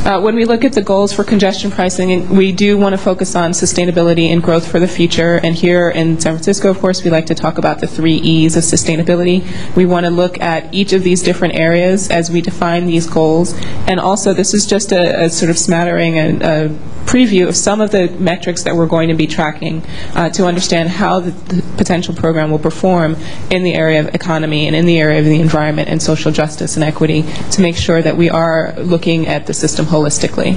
When we look at the goals for congestion pricing, we do want to focus on sustainability and growth for the future. And here in San Francisco, of course, we like to talk about the 3 E's of sustainability. We want to look at each of these different areas as we define these goals. And also, this is just a sort of smattering and a preview of some of the metrics that we're going to be tracking to understand how the potential program will perform in the area of economy and in the area of the environment and social justice and equity, to make sure that we are looking at the system holistically.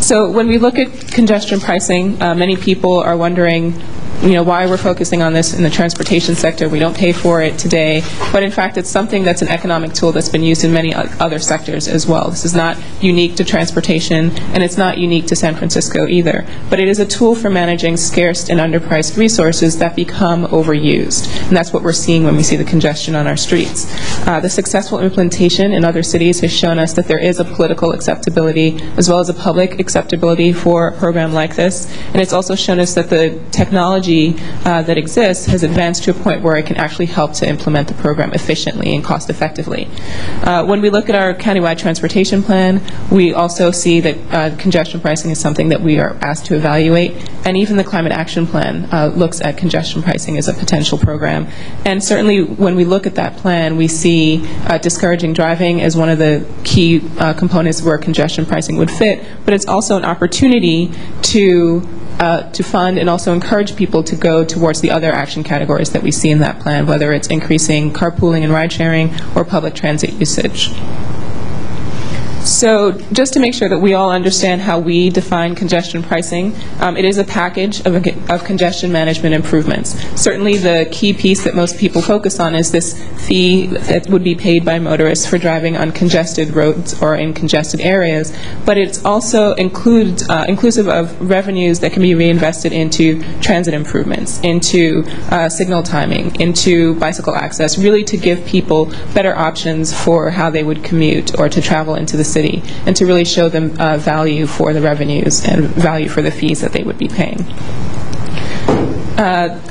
So when we look at congestion pricing, many people are wondering, why we're focusing on this in the transportation sector. We don't pay for it today, but in fact it's something that's an economic tool that's been used in many other sectors as well. This is not unique to transportation, and it's not unique to San Francisco either, but it is a tool for managing scarce and underpriced resources that become overused, and that's what we're seeing when we see the congestion on our streets. The successful implementation in other cities has shown us that there is a political acceptability as well as a public acceptability for a program like this, and it's also shown us that the technology that exists has advanced to a point where it can actually help to implement the program efficiently and cost effectively. When we look at our countywide transportation plan, we also see that congestion pricing is something that we are asked to evaluate, and even the climate action plan looks at congestion pricing as a potential program. And certainly when we look at that plan, we see discouraging driving as one of the key components where congestion pricing would fit, but it's also an opportunity to fund and also encourage people to go towards the other action categories that we see in that plan, whether it's increasing carpooling and ride sharing or public transit usage. So just to make sure that we all understand how we define congestion pricing, it is a package of congestion management improvements. Certainly the key piece that most people focus on is this fee that would be paid by motorists for driving on congested roads or in congested areas, but it's also inclusive of revenues that can be reinvested into transit improvements, into signal timing, into bicycle access, really to give people better options for how they would commute or to travel into the city, and to really show them value for the revenues and value for the fees that they would be paying.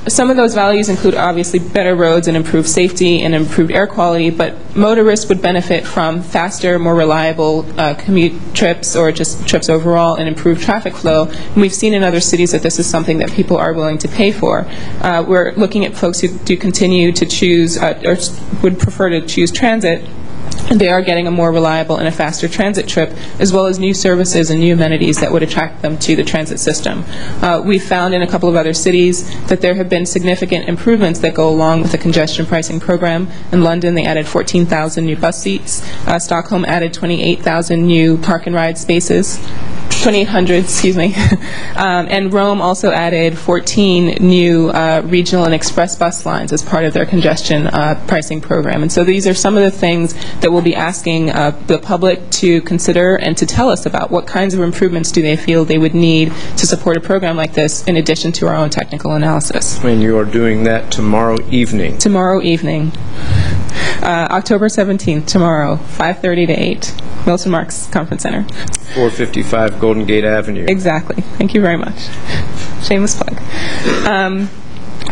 Some of those values include obviously better roads and improved safety and improved air quality, but motorists would benefit from faster, more reliable commute trips or just trips overall, and improved traffic flow. And we've seen in other cities that this is something that people are willing to pay for. We're looking at folks who do continue to choose or would prefer to choose transit. They are getting a more reliable and a faster transit trip, as well as new services and new amenities that would attract them to the transit system. We found in a couple of other cities that there have been significant improvements that go along with the congestion pricing program. In London, they added 14,000 new bus seats. Stockholm added 28,000 new park and ride spaces. 2,800, excuse me. And Rome also added 14 new regional and express bus lines as part of their congestion pricing program. And so these are some of the things that we'll be asking the public to consider and to tell us about. What kinds of improvements do they feel they would need to support a program like this, in addition to our own technical analysis? And you are doing that tomorrow evening? Tomorrow evening. October 17th, tomorrow, 5:30 to 8, Wilson Marks Conference Center. 455 Golden Gate Avenue. Exactly. Thank you very much. Shameless plug.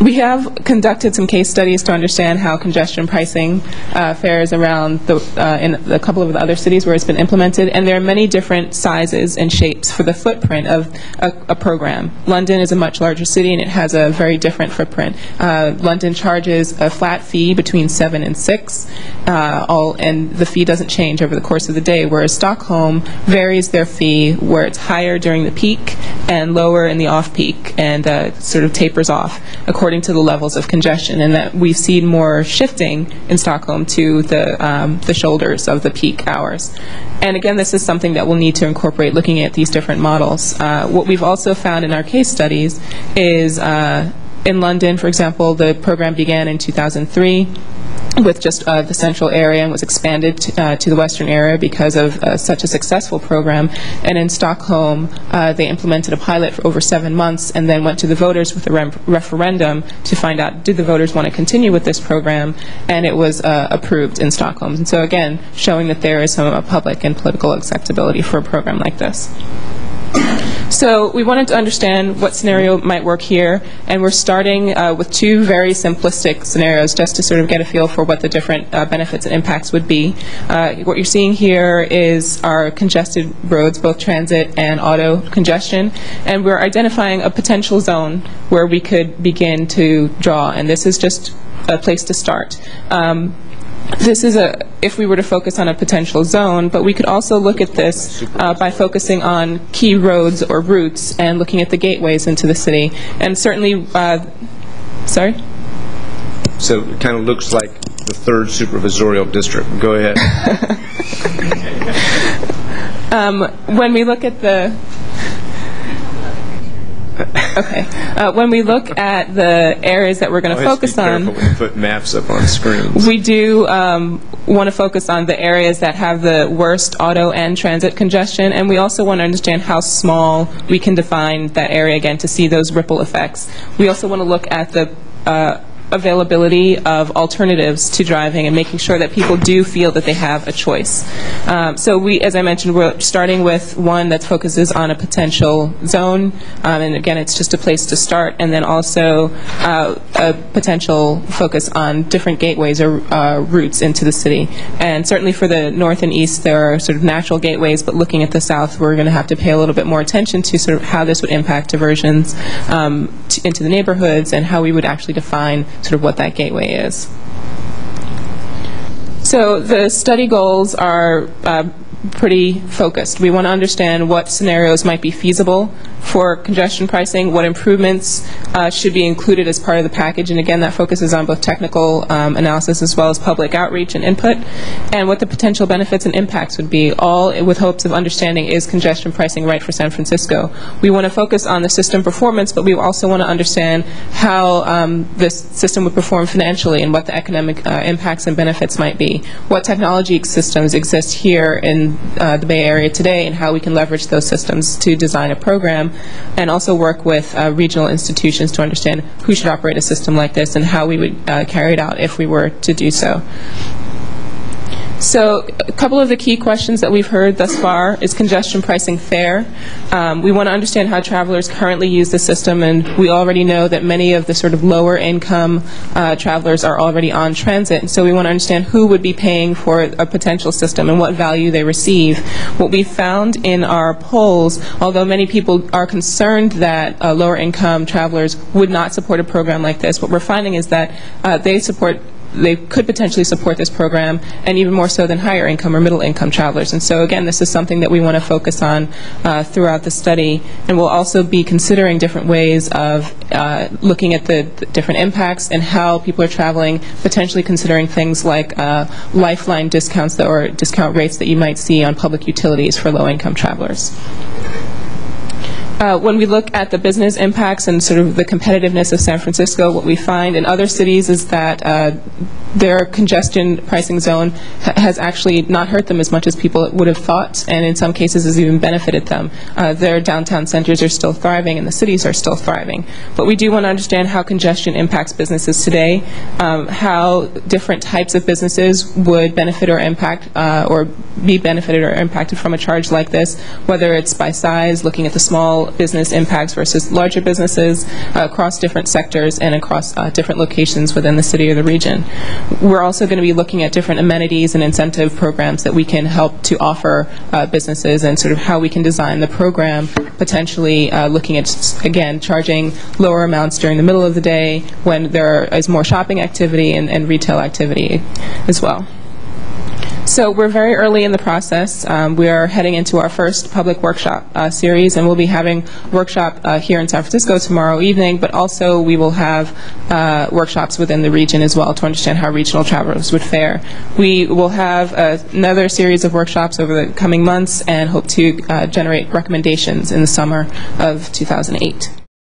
We have conducted some case studies to understand how congestion pricing fares around in a couple of the other cities where it's been implemented, and there are many different sizes and shapes for the footprint of a program. London is a much larger city, and it has a very different footprint. London charges a flat fee between 7 and 6, and the fee doesn't change over the course of the day, whereas Stockholm varies their fee, where it's higher during the peak and lower in the off-peak, and sort of tapers off according to the levels of congestion, and that we've seen more shifting in Stockholm to the shoulders of the peak hours. And again, this is something that we'll need to incorporate looking at these different models. What we've also found in our case studies is in London, for example, the program began in 2003 with just the central area and was expanded to the western area because of such a successful program. And in Stockholm, they implemented a pilot for over 7 months and then went to the voters with a referendum to find out, did the voters want to continue with this program? And it was approved in Stockholm. And so again, showing that there is some public and political acceptability for a program like this. So we wanted to understand what scenario might work here, and we're starting with two very simplistic scenarios just to sort of get a feel for what the different benefits and impacts would be. What you're seeing here is our congested roads, both transit and auto congestion, and we're identifying a potential zone where we could begin to draw, and this is just a place to start. This is if we were to focus on a potential zone, but we could also look at this by focusing on key roads or routes and looking at the gateways into the city. And certainly, sorry? So it kind of looks like the 3rd supervisorial district. Go ahead. When we look at the okay. When we look at the areas that we're going to focus on, when you put maps up on screens. We do want to focus on the areas that have the worst auto and transit congestion, and we also want to understand how small we can define that area again to see those ripple effects. We also want to look at the availability of alternatives to driving and making sure that people do feel that they have a choice. So we, as I mentioned, we're starting with one that focuses on a potential zone, and again, it's just a place to start, and then also a potential focus on different gateways or routes into the city. And certainly for the north and east, there are sort of natural gateways, but looking at the south, we're going to have to pay a little bit more attention to sort of how this would impact diversions into the neighborhoods and how we would actually define sort of what that gateway is. So the study goals are pretty focused. We want to understand what scenarios might be feasible for congestion pricing, what improvements should be included as part of the package, and again that focuses on both technical analysis as well as public outreach and input, and what the potential benefits and impacts would be, all with hopes of understanding is congestion pricing right for San Francisco. We want to focus on the system performance, but we also want to understand how this system would perform financially and what the economic impacts and benefits might be, what technology systems exist here in the Bay Area today, and how we can leverage those systems to design a program, and also work with regional institutions to understand who should operate a system like this and how we would carry it out if we were to do so. So a couple of the key questions that we've heard thus far: is congestion pricing fair? We want to understand how travelers currently use the system, and we already know that many of the sort of lower income travelers are already on transit, and so we want to understand who would be paying for a potential system and what value they receive. What we found in our polls, although many people are concerned that lower income travelers would not support a program like this, what we're finding is that they could potentially support this program, and even more so than higher income or middle income travelers. And so again, this is something that we want to focus on throughout the study, and we'll also be considering different ways of looking at the different impacts and how people are traveling, potentially considering things like lifeline discounts or discount rates that you might see on public utilities for low income travelers. When we look at the business impacts and sort of the competitiveness of San Francisco, what we find in other cities is that their congestion pricing zone has actually not hurt them as much as people would have thought, and in some cases has even benefited them. Their downtown centers are still thriving and the cities are still thriving. But we do want to understand how congestion impacts businesses today, how different types of businesses would benefit or impact or be benefited or impacted from a charge like this, whether it's by size, looking at the small business impacts versus larger businesses across different sectors and across different locations within the city or the region. We're also going to be looking at different amenities and incentive programs that we can help to offer businesses, and sort of how we can design the program, potentially looking at, again, charging lower amounts during the middle of the day when there is more shopping activity and retail activity as well. So we're very early in the process. We are heading into our first public workshop series, and we'll be having a workshop here in San Francisco tomorrow evening, but also we will have workshops within the region as well to understand how regional travelers would fare. We will have another series of workshops over the coming months and hope to generate recommendations in the summer of 2008.